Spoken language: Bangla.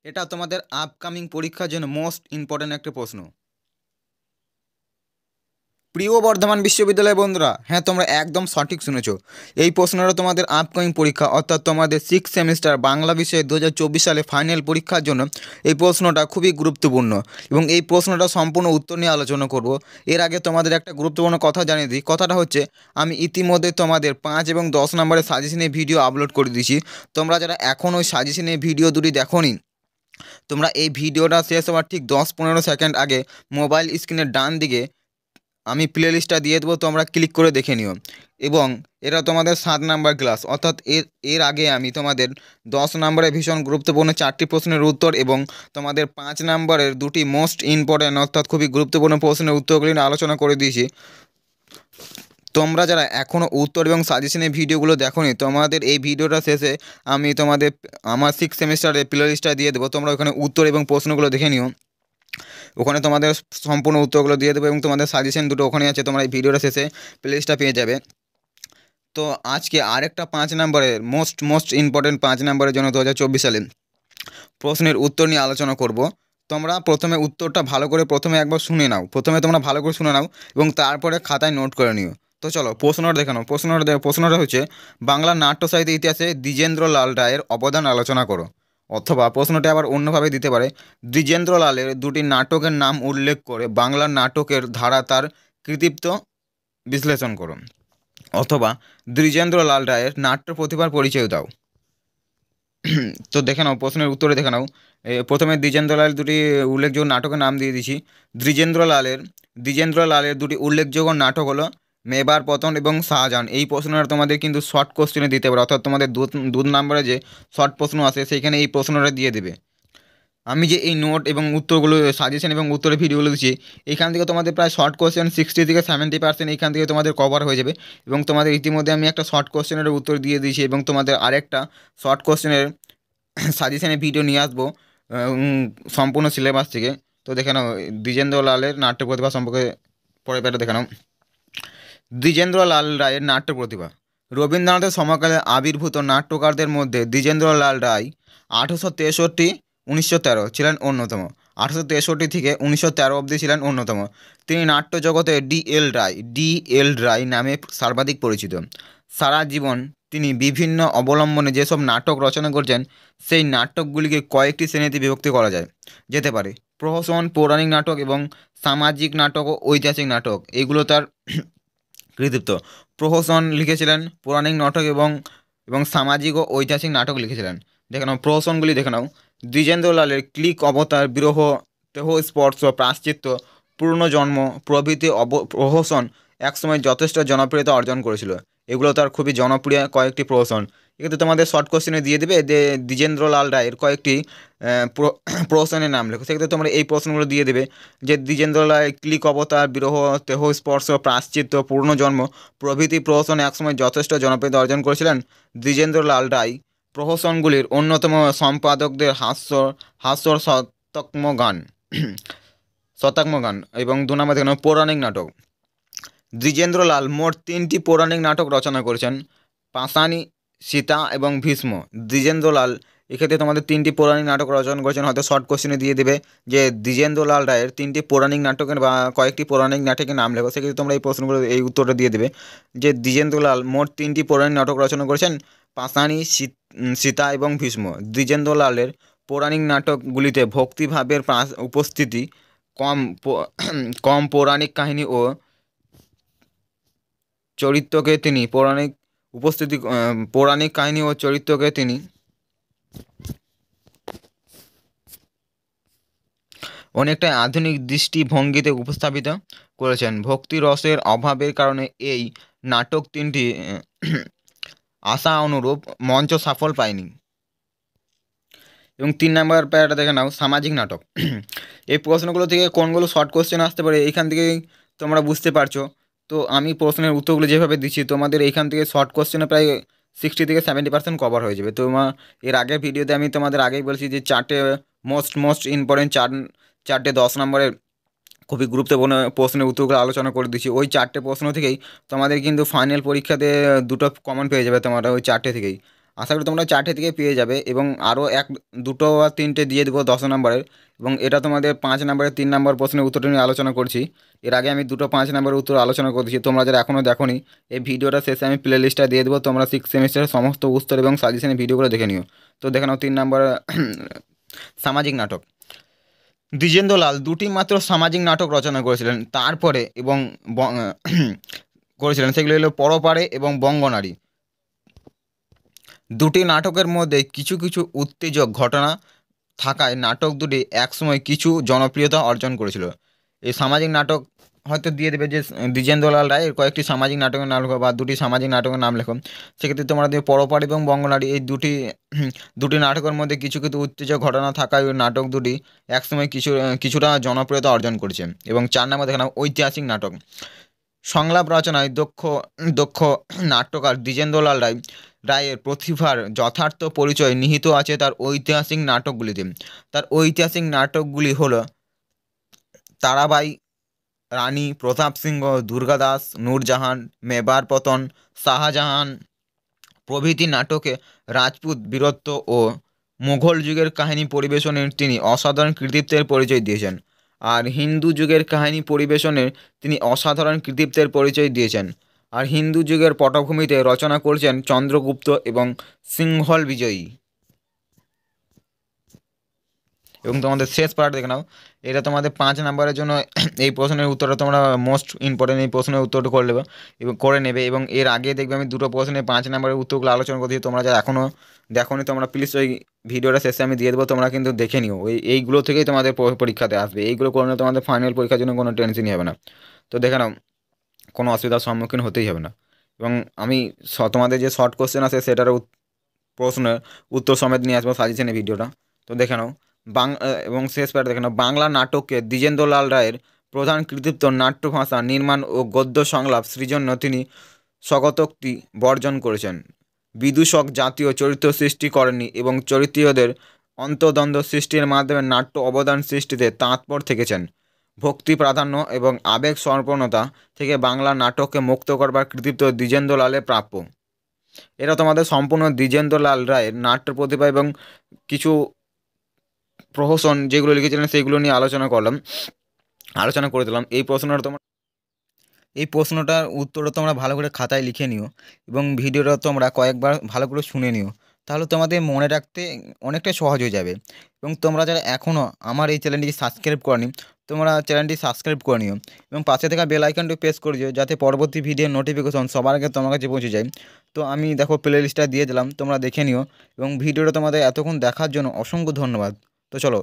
এটা তোমাদের আপকামিং পরীক্ষার জন্য মোস্ট ইম্পর্ট্যান্ট একটা প্রশ্ন। প্রিয় বর্ধমান বিশ্ববিদ্যালয় বন্ধুরা, হ্যাঁ তোমরা একদম সঠিক শুনেছো। এই প্রশ্নটা তোমাদের আপকামিং পরীক্ষা অর্থাৎ তোমাদের 6 সেমিস্টার বাংলা বিষয়ে 2024 সালে ফাইনাল পরীক্ষার জন্য এই প্রশ্নটা খুবই গুরুত্বপূর্ণ এবং এই প্রশ্নটা সম্পূর্ণ উত্তর নিয়ে আলোচনা করব। এর আগে তোমাদের একটা গুরুত্বপূর্ণ কথা জানিয়ে দিই। কথাটা হচ্ছে, আমি ইতিমধ্যে তোমাদের 5 এবং 10 নম্বরের সাজেশনের ভিডিও আপলোড করে দিয়েছি। তোমরা যারা এখন ওই সাজেশনের ভিডিও দুটি দেখোনি, তোমরা এই ভিডিওটা শেষ হওয়ার ঠিক 10-15 সেকেন্ড আগে মোবাইল স্ক্রিনের ডান দিকে আমি প্লে লিস্টটা দিয়ে দেবো, তোমরা ক্লিক করে দেখে নিও। এবং এটা তোমাদের 7 নাম্বার ক্লাস, অর্থাৎ এর এর আগে আমি তোমাদের 10 নম্বরের ভীষণ গুরুত্বপূর্ণ 4টি প্রশ্নের উত্তর এবং তোমাদের 5 নম্বরের 2টি মোস্ট ইম্পর্ট্যান্ট অর্থাৎ খুবই গুরুত্বপূর্ণ প্রশ্নের উত্তরগুলি নিয়ে আলোচনা করে দিয়েছি। তোমরা যারা এখনও উত্তর এবং সাজেশনের ভিডিওগুলো দেখোনি, তোমাদের এই ভিডিওটা শেষে আমি তোমাদের আমার 6 সেমিস্টারের প্লে লিস্টটা দিয়ে দেবো, তোমরা ওখানে উত্তর এবং প্রশ্নগুলো দেখে নিও। ওখানে তোমাদের সম্পূর্ণ উত্তরগুলো দিয়ে দেবো এবং তোমাদের সাজেশন দুটো ওখানে আছে, তোমরা এই ভিডিওটা শেষে প্লেলিস্টটা পেয়ে যাবে। তো আজকে আরেকটা 5 নম্বরের মোস্ট ইম্পর্টেন্ট 5 নম্বরের জন্য 2024 সালে প্রশ্নের উত্তর নিয়ে আলোচনা করব। তোমরা প্রথমে উত্তরটা ভালো করে একবার শুনে নাও, তোমরা ভালো করে শুনে নাও এবং তারপরে খাতায় নোট করে নিও। তো চলো প্রশ্নটা দেখে নাও। প্রশ্নটা হচ্ছে, বাংলা নাট্য সাহিত্যের ইতিহাসে দ্বিজেন্দ্রলাল রায়ের অবদান আলোচনা করো। অথবা প্রশ্নটা আবার অন্যভাবে দিতে পারে, দ্বিজেন্দ্রলালের 2টি নাটকের নাম উল্লেখ করে বাংলা নাটকের ধারা তার কৃতিত্ব বিশ্লেষণ করো। অথবা দ্বিজেন্দ্রলাল রায়ের নাট্য প্রতিভার পরিচয় দাও। তো দেখে নাও, প্রশ্নের উত্তরে দেখে নাও। প্রথমে দ্বিজেন্দ্রলালের 2টি উল্লেখযোগ্য নাটকের নাম দিয়ে দিয়েছি। দ্বিজেন্দ্রলালের 2টি উল্লেখযোগ্য নাটক হলো মেবার পতন এবং শাহজাহান। এই প্রশ্নটা তোমাদের কিন্তু শর্ট কোশ্চেনে দিতে পারে, অর্থাৎ তোমাদের 2 নম্বরে যে শর্ট প্রশ্ন আসে সেইখানে এই প্রশ্নটা দিয়ে দেবে। আমি যে এই নোট এবং উত্তরগুলো সাজেশন এবং উত্তরের ভিডিওগুলো দিচ্ছি, এখান থেকে তোমাদের প্রায় শর্ট কোশ্চেন 60 থেকে 70% এইখান থেকে তোমাদের কভার হয়ে যাবে। এবং তোমাদের ইতিমধ্যে আমি একটা শর্ট কোশ্চেনের উত্তর দিয়ে দিয়েছি এবং তোমাদের আরেকটা শর্ট কোশ্চেনের সাজেশনের ভিডিও নিয়ে আসবো সম্পূর্ণ সিলেবাস থেকে। তো দেখে নাও দ্বিজেন্দ্রলালের নাট্য প্রতিভা সম্পর্কে পরে পেটে দেখে নাও। দ্বিজেন্দ্রলাল রায়ের নাট্য প্রতিভা। রবীন্দ্রনাথের সময়কালে আবির্ভূত নাট্যকারদের মধ্যে দ্বিজেন্দ্রলাল রায় 1863-1913 ছিলেন অন্যতম। 1863 থেকে 1913 অবধি ছিলেন অন্যতম। তিনি নাট্য জগতে ডি এল রায় নামে সর্বাধিক পরিচিত। সারা জীবন তিনি বিভিন্ন অবলম্বনে যেসব নাটক রচনা করছেন, সেই নাটকগুলিকে কয়েকটি শ্রেণীতে বিভক্তি করা যেতে পারে: প্রহসন, পৌরাণিক নাটক এবং সামাজিক নাটক ও ঐতিহাসিক নাটক। এগুলো তার কৃতিত্ব। প্রহসন লিখেছিলেন, পৌরাণিক নাটক এবং এবং সামাজিক ও ঐতিহাসিক নাটক লিখেছিলেন। দেখে নাও প্রহসনগুলি দেখে নাও। দ্বিজেন্দ্রলালের ক্লিক অবতার, বিরহ, দেহ স্পর্শ, প্রায়শ্চিত্ত, পুনর্জন্ম প্রভৃতি প্রহসন একসময় যথেষ্ট জনপ্রিয়তা অর্জন করেছিল। এগুলো তার খুবই জনপ্রিয় কয়েকটি প্রহসন। এক্ষেত্রে তোমাদের শর্ট কোশ্চেনে দিয়ে দেবে যে দ্বিজেন্দ্রলাল রায়ের কয়েকটি প্রহসনের নাম লেখো। সেক্ষেত্রে তোমরা এই প্রশ্নগুলো দিয়ে দেবে যে দ্বিজেন্দ্রলাল ক্লিক অবতার, বিরহ, দেহ স্পর্শ, প্রায়শ্চিত্ত, পুনর্জন্ম প্রভৃতি প্রহসন একসময় যথেষ্ট জনপ্রিয়তা অর্জন করেছিলেন দ্বিজেন্দ্রলাল রায়। প্রহসনগুলির অন্যতম সম্পাদকদের হাস্যর শতাত্ম গান এবং 2 নম্বর দেখেন পৌরাণিক নাটক। দ্বিজেন্দ্রলাল মোট 3টি পৌরাণিক নাটক রচনা করেছেন: পাষাণী, সীতা এবং ভীষ্ম। দ্বিজেন্দ্রলাল এক্ষেত্রে তোমাদের 3টি পৌরাণিক নাটক রচনা করেছেন। হয়তো শর্ট কোশ্চেনে দিয়ে দেবে যে দ্বিজেন্দ্রলাল রায়ের 3টি পৌরাণিক নাটকের বা কয়েকটি পৌরাণিক নাটকের নাম লেখো। সেক্ষেত্রে তোমরা এই প্রশ্নগুলো এই উত্তরটা দিয়ে দেবে যে দ্বিজেন্দ্রলাল মোট 3টি পৌরাণিক নাটক রচনা করেছেন: পাষাণী, সীতা এবং ভীষ্ম। দ্বিজেন্দ্রলালের পৌরাণিক নাটকগুলিতে ভক্তিভাবের উপস্থিতি কম। পৌরাণিক কাহিনী ও চরিত্রকে তিনি পৌরাণিক কাহিনী ও চরিত্রকে তিনি অনেকটাই আধুনিক দৃষ্টিভঙ্গিতে উপস্থাপিত করেছেন। ভক্তি রসের অভাবের কারণে এই নাটক 3টি আশা অনুরূপ মঞ্চ সাফল্য পায়নি। এবং 3 নম্বর প্যারাটা দেখে নাও, সামাজিক নাটক। এই প্রশ্নগুলো থেকে কোনগুলো শর্ট কোশ্চেন আসতে পারে এইখান থেকেই তোমরা বুঝতে পারছো। তো আমি প্রশ্নের উত্তরগুলো যেভাবে দিচ্ছি, তোমাদের এইখান থেকে শর্ট কোশ্চেনে প্রায় 60 থেকে 70% কভার হয়ে যাবে। এর আগের ভিডিওতে আমি তোমাদের আগেই বলছি যে 4টে মোস্ট ইম্পর্টেন্ট 4টে 10 নম্বরের খুবই গুরুত্বপূর্ণ প্রশ্নের উত্তরগুলো আলোচনা করে দিচ্ছি। ওই 4টে প্রশ্ন থেকেই তোমাদের কিন্তু ফাইনাল পরীক্ষাতে 2টো কমন পেয়ে যাবে তোমরা ওই 4টে থেকেই। আশা করি তোমরা 4টে থেকে পেয়ে যাবে এবং আরও দুটো বা 3টে দিয়ে দেবো 10 নম্বরের। এবং এটা তোমাদের 5 নম্বরের 3 নম্বর প্রশ্নের উত্তরটা নিয়ে আলোচনা করছি। এর আগে আমি দুটো 5 নম্বরের উত্তর আলোচনা করেছি, তোমরা যারা এখনও দেখোনি এই ভিডিওটা শেষে আমি প্লে লিস্টটা দিয়ে দেবো, তোমরা 6 সেমিস্টারের সমস্ত উত্তর এবং সাজেশনের ভিডিওগুলো দেখে নিও। তো দেখে নাও 3 নম্বর সামাজিক নাটক। দ্বিজেন্দ্রলাল দুটি মাত্র সামাজিক নাটক রচনা করেছিলেন তারপরে এবং করেছিলেন, সেগুলো হলো পরপারে এবং বঙ্গনারী। দুটি নাটকের মধ্যে কিছু কিছু উত্তেজক ঘটনা থাকায় নাটক দুটি একসময় কিছু জনপ্রিয়তা অর্জন করেছিল। এই সামাজিক নাটক হয়তো দিয়ে দেবে যে দ্বিজেন্দ্রলাল রায়ের কয়েকটি সামাজিক নাটকের নাম লেখো বা দুটি সামাজিক নাটকের নাম লেখো, সেক্ষেত্রে তোমরা দিয়ে পরপার এবং বঙ্গনারী এই দুটি নাটকের মধ্যে কিছু কিছু উত্তেজক ঘটনা থাকায় ওই নাটক দুটি একসময় কিছুটা জনপ্রিয়তা অর্জন করেছে। এবং 4 নম্বর দেখে নাও ঐতিহাসিক নাটক। সংলাপ রচনায় দক্ষ দক্ষ নাট্যকার দ্বিজেন্দ্রলাল রায়ের প্রতিভার যথার্থ পরিচয় নিহিত আছে তার ঐতিহাসিক নাটকগুলিতে। তার ঐতিহাসিক নাটকগুলি হলো তারাবাই, রানী, প্রতাপ সিংহ, দুর্গাদাস, নূরজাহান, মেবার পতন, শাহজাহান প্রভৃতি নাটকে রাজপুত বীরত্ব ও মুঘল যুগের কাহিনী পরিবেশনের তিনি অসাধারণ কৃতিত্বের পরিচয় দিয়েছেন। আর হিন্দু যুগের কাহিনী পরিবেশনের তিনি অসাধারণ কৃতিত্বের পরিচয় দিয়েছেন। আর হিন্দু যুগের পটভূমিতে রচনা করেছেন চন্দ্রগুপ্ত এবং সিংহল বিজয়ী। এবং তোমাদের শেষ পার্ট দেখে নাও, এটা তোমাদের 5 নম্বরের জন্য এই প্রশ্নের উত্তরটা তোমরা মোস্ট ইম্পর্টেন্ট এই প্রশ্নের উত্তরটা করে নেবে এবং এর আগে দেখবে আমি দুটো প্রশ্নের 5 নম্বরের উত্তরগুলো আলোচনা করছি। তোমরা যারা এখনও দেখোনি তোমরা প্লিজ ওই ভিডিওটা শেষে আমি দিয়ে দেবো, তোমরা কিন্তু দেখে নিও। এইগুলো থেকেই তোমাদের পরীক্ষাতে আসবে, এইগুলো করলে তোমাদের ফাইনাল পরীক্ষার জন্য কোনো টেনশনই হবে না। তো দেখে নাও, কোনো অসুবিধার সম্মুখীন হতেই হবে না। এবং আমি তোমাদের যে শর্ট কোশ্চেন আছে সেটার প্রশ্নের উত্তর সমেত নিয়ে আসবো সাজেশনের ভিডিওটা। তো দেখে নাও এবং শেষ পার্ট দেখে নাও, বাংলা নাটকে দ্বিজেন্দ্রলাল রায়ের প্রধান কৃতিত্ব নাট্যভাষা নির্মাণ ও গদ্য সংলাপ সৃজন্য তিনি স্বগতোক্তি বর্জন করেছেন। বিদূষক জাতীয় চরিত্র সৃষ্টি করেননি এবং চরিত্রীয়দের অন্তর্দ্বন্দ্ব সৃষ্টির মাধ্যমে নাট্য অবদান সৃষ্টিতে তাৎপর থেকেছেন। ভক্তি প্রাধান্য এবং আবেগ সমর্পণতা থেকে বাংলা নাটককে মুক্ত করবার কৃতিত্ব দ্বিজেন্দ্রলালের প্রাপ্য। এটা তোমাদের সম্পূর্ণ দ্বিজেন্দ্রলাল রায়ের নাট্য প্রতিভা এবং কিছু প্রহসন যেগুলো লিখেছিলেন সেইগুলো নিয়ে আলোচনা করে দিলাম। এই প্রশ্নটার উত্তরটা তোমরা ভালো করে খাতায় লিখে নিও এবং ভিডিওটা তোমরা কয়েকবার ভালো করে শুনে নিও, তাহলে তোমাদের মনে রাখতে অনেকটা সহজ হয়ে যাবে। এবং তোমরা যারা এখনও আমার এই চ্যানেলটি সাবস্ক্রাইব করনি তোমরা চ্যানেলটি সাবস্ক্রাইব করে নিও এবং পাশে থাকা বেল আইকনটি প্রেস করে দিও যাতে পরবর্তী ভিডিওর নোটিফিকেশন সবার আগে তোমার কাছে পৌঁছে যায়। তো আমি দেখো প্লে লিস্টটা দিয়ে দিলাম, তোমরা দেখে নিও এবং ভিডিওটা তোমাদের এতক্ষণ দেখার জন্য অসংখ্য ধন্যবাদ। তো চলো